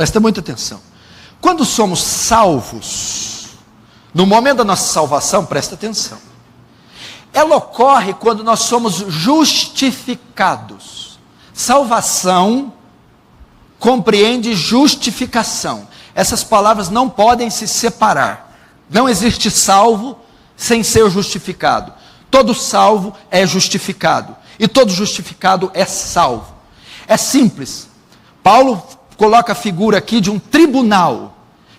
Presta muita atenção. Quando somos salvos, no momento da nossa salvação, presta atenção, ela ocorre quando nós somos justificados. Salvação compreende justificação. Essas palavras não podem se separar. Não existe salvo sem ser justificado. Todo salvo é justificado. E todo justificado é salvo. É simples. Paulo coloca a figura aqui de um tribunal.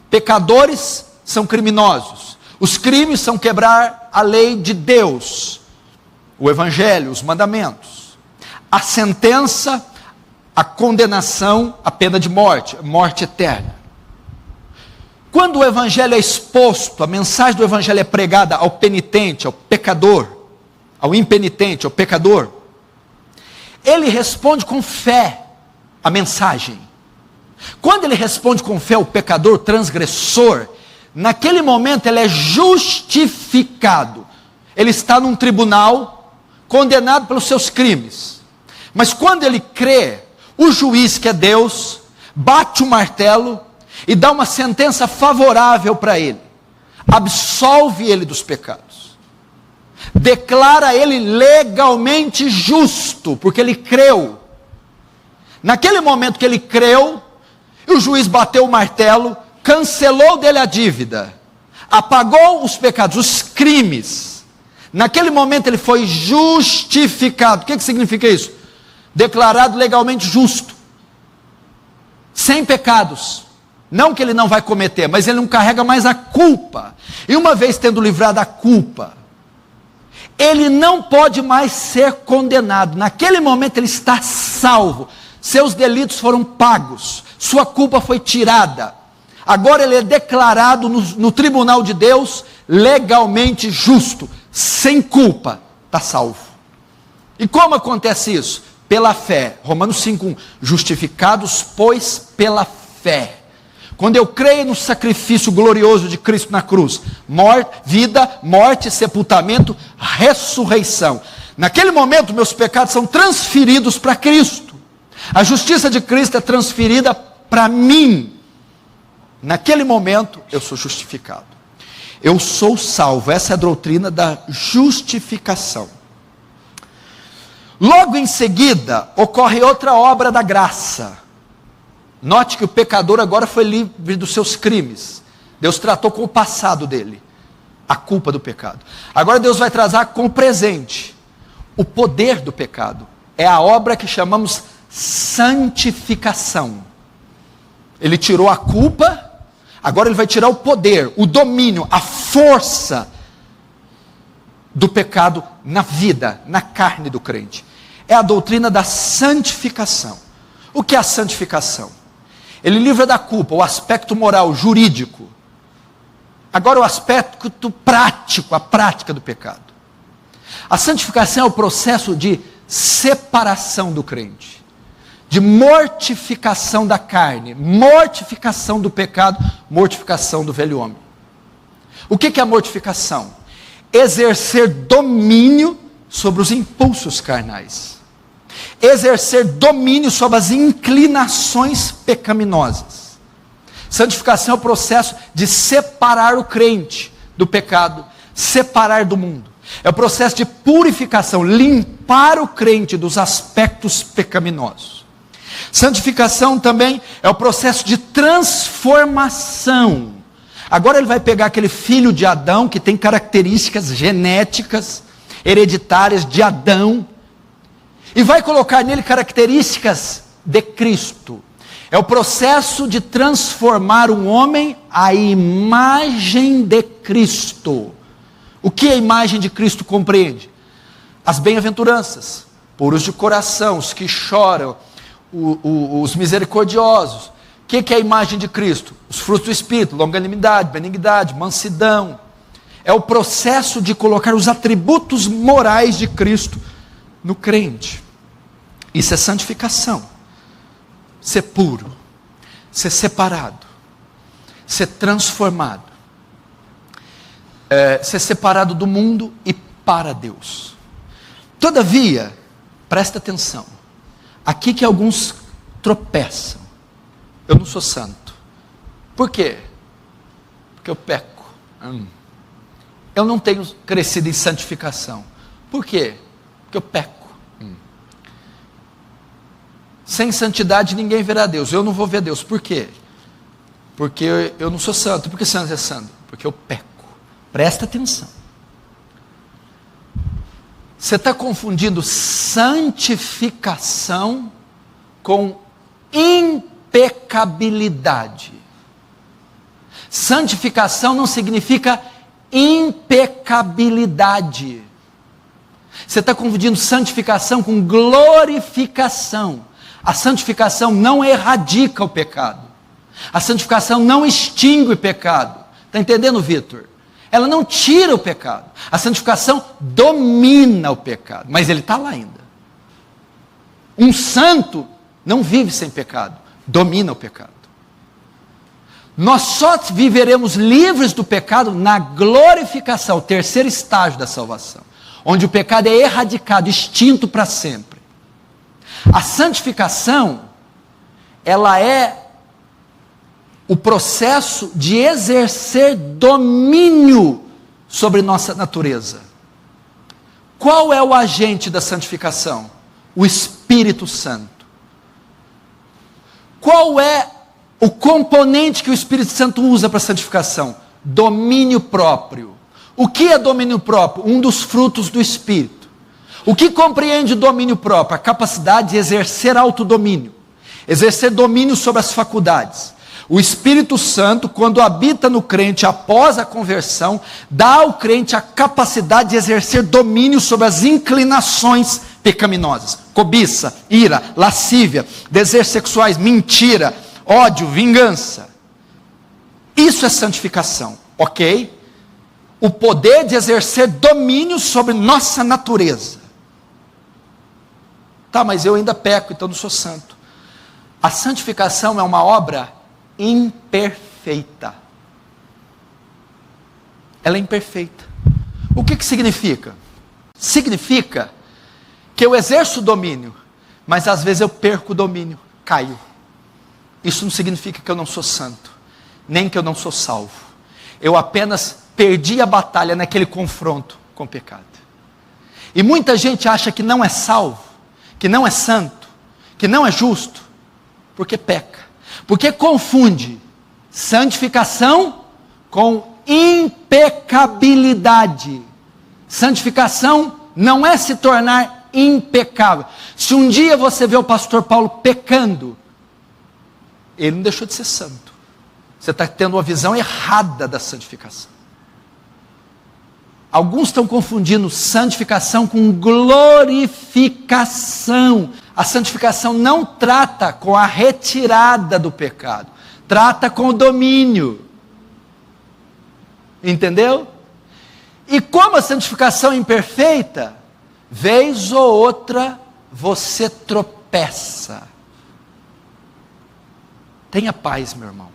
Pecadores são criminosos. Os crimes são quebrar a lei de Deus, o evangelho, os mandamentos. A sentença, a condenação, a pena de morte, morte eterna. Quando o evangelho é exposto, a mensagem do evangelho é pregada ao penitente, ao pecador, ao impenitente, ao pecador, ele responde com fé a mensagem. Quando ele responde com fé ao pecador transgressor, naquele momento ele é justificado. Ele está num tribunal, condenado pelos seus crimes. Mas quando ele crê, o juiz, que é Deus, bate o martelo e dá uma sentença favorável para ele. Absolve ele dos pecados. Declara ele legalmente justo, porque ele creu. Naquele momento que ele creu, o juiz bateu o martelo, cancelou dele a dívida, apagou os pecados, os crimes. Naquele momento ele foi justificado. O que significa isso? Declarado legalmente justo, sem pecados. Não que ele não vai cometer, mas ele não carrega mais a culpa. E uma vez tendo livrado a culpa, ele não pode mais ser condenado. Naquele momento ele está salvo. Seus delitos foram pagos, sua culpa foi tirada. Agora ele é declarado no tribunal de Deus legalmente justo, sem culpa, está salvo. E como acontece isso? Pela fé. Romanos 5:1, justificados, pois, pela fé. Quando eu creio no sacrifício glorioso de Cristo na cruz, vida, morte, sepultamento, ressurreição. Naquele momento meus pecados são transferidos para Cristo. A justiça de Cristo é transferida para mim. Naquele momento eu sou justificado. Eu sou salvo. Essa é a doutrina da justificação. Logo em seguida, ocorre outra obra da graça. Note que o pecador agora foi livre dos seus crimes. Deus tratou com o passado dele, a culpa do pecado. Agora Deus vai tratar com o presente, o poder do pecado. É a obra que chamamos santificação. Ele tirou a culpa, agora ele vai tirar o poder, o domínio, a força do pecado na vida, na carne do crente. É a doutrina da santificação. O que é a santificação? Ele livra da culpa, o aspecto moral, jurídico. Agora o aspecto prático, a prática do pecado. A santificação é o processo de separação do crente, de mortificação da carne, mortificação do pecado, mortificação do velho homem. O que é a mortificação? Exercer domínio sobre os impulsos carnais. Exercer domínio sobre as inclinações pecaminosas. Santificação é o processo de separar o crente do pecado, separar do mundo. É o processo de purificação, limpar o crente dos aspectos pecaminosos. Santificação também é o processo de transformação. Agora ele vai pegar aquele filho de Adão, que tem características genéticas, hereditárias de Adão, e vai colocar nele características de Cristo. É o processo de transformar um homem à imagem de Cristo. O que a imagem de Cristo compreende? As bem-aventuranças, puros de coração, os que choram, os misericordiosos. O que é a imagem de Cristo? Os frutos do Espírito, longanimidade, benignidade, mansidão. É o processo de colocar os atributos morais de Cristo no crente. Isso é santificação. Ser puro, ser separado, ser transformado, ser separado do mundo e para Deus. Todavia, presta atenção, aqui que alguns tropeçam. eu não sou santo. Por quê? Porque eu peco. Eu não tenho crescido em santificação. Por quê? Porque eu peco. Sem santidade ninguém verá Deus. Eu não vou ver Deus. Por quê? Porque eu não sou santo. Por que você não é santo? Porque eu peco. Presta atenção. Você está confundindo santificação com impecabilidade. Santificação não significa impecabilidade. Você está confundindo santificação com glorificação. A santificação não erradica o pecado. A santificação não extingue o pecado. Está entendendo, Vitor? Ela não tira o pecado. A santificação domina o pecado, mas ele está lá ainda. Um santo não vive sem pecado, domina o pecado. Nós só viveremos livres do pecado na glorificação, o terceiro estágio da salvação, onde o pecado é erradicado, extinto para sempre. A santificação, ela é o processo de exercer domínio sobre nossa natureza. Qual é o agente da santificação? O Espírito Santo. Qual é o componente que o Espírito Santo usa para a santificação? Domínio próprio. O que é domínio próprio? Um dos frutos do Espírito. O que compreende domínio próprio? A capacidade de exercer autodomínio. Exercer domínio sobre as faculdades. O Espírito Santo, quando habita no crente após a conversão, dá ao crente a capacidade de exercer domínio sobre as inclinações pecaminosas. Cobiça, ira, lascívia, desejos sexuais, mentira, ódio, vingança. Isso é santificação, ok? O poder de exercer domínio sobre nossa natureza. Tá, mas eu ainda peco, então não sou santo. A santificação é uma obra imperfeita. Ela é imperfeita. O que significa? Significa que eu exerço domínio, mas às vezes eu perco o domínio, caio. Isso não significa que eu não sou santo, nem que eu não sou salvo. Eu apenas perdi a batalha naquele confronto com o pecado. E muita gente acha que não é salvo, que não é santo, que não é justo, porque peca. Porque confunde santificação com impecabilidade. Santificação não é se tornar impecável. Se um dia você vê o pastor Paulo pecando, ele não deixou de ser santo. Você está tendo uma visão errada da santificação. Alguns estão confundindo santificação com glorificação. A santificação não trata com a retirada do pecado, trata com o domínio. Entendeu? E como a santificação é imperfeita, vez ou outra você tropeça. Tenha paz, meu irmão.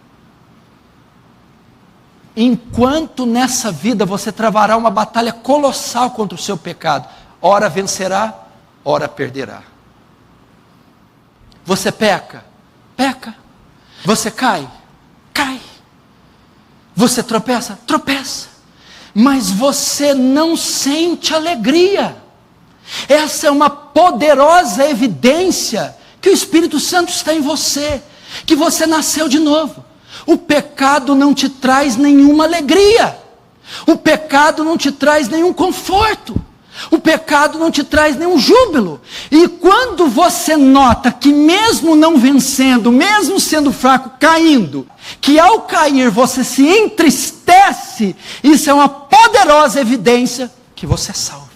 Enquanto nessa vida você travará uma batalha colossal contra o seu pecado, ora vencerá, ora perderá. Você peca? Peca. Você cai? Cai. Você tropeça? Tropeça. Mas você não sente alegria. Essa é uma poderosa evidência que o Espírito Santo está em você, que você nasceu de novo. O pecado não te traz nenhuma alegria. O pecado não te traz nenhum conforto. O pecado não te traz nenhum júbilo. E quando você nota que mesmo não vencendo, mesmo sendo fraco, caindo, que ao cair você se entristece, isso é uma poderosa evidência que você é salvo.